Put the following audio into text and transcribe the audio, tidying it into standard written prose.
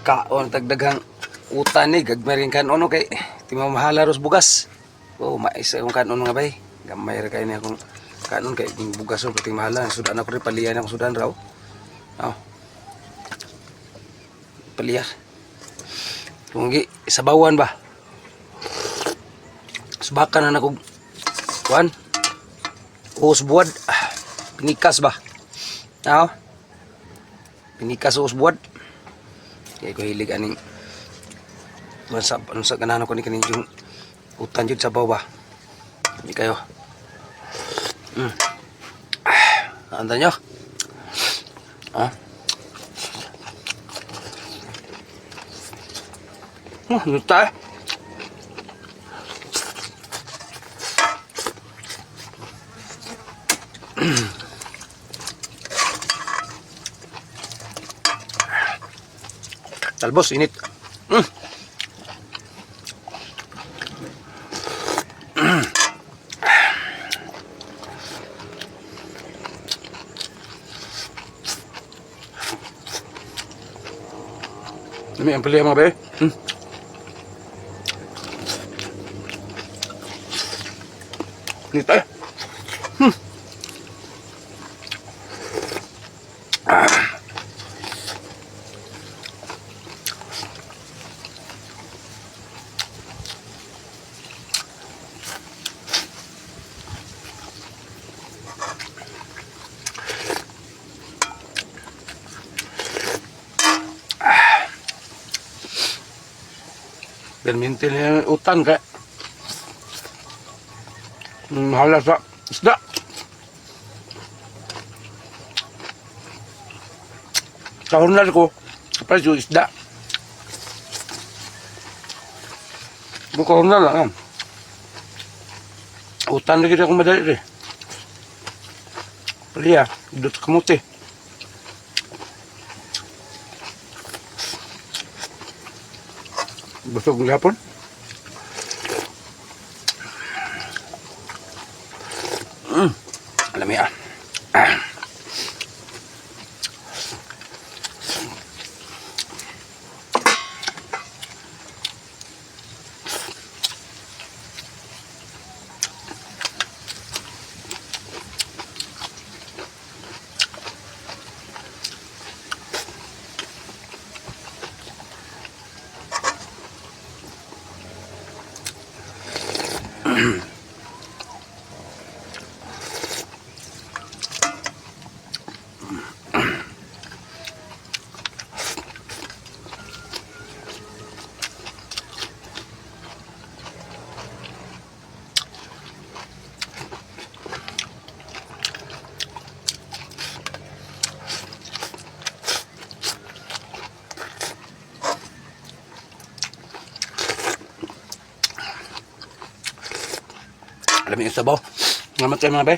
kaon tagdaghang utan ni gagmarin kanon kay timamahala ros bugas. Oh, maisa yung kanon nga bay. Gamay ra kay ni akong kanon kay bugas ro pating mahala. Sudan ako rin paliyan ako sudan raw. Oh. Paliyar. Kung sabawan ba? Subakan na kog kuan. Usbuad. Pinikas ba? Ano? Pinikas usbuad. Kaya ko hilig aning ano sa ganano ko ni kaning yung utan jud sa bawah. Hindi kayo. Anda nyo? Ah? Ano tayo? Talbos, init. Ini yang beli mga be. Ini tayo. Permintil yung utang kaya mahala sa isda. Kahunal ko kapag yung isda kahunal lang utang lagi akong madali rin paliya idot kamuti. Busog ng hapon. Alam yan. Alam yung sabaw. Ngamat kayo mga bay.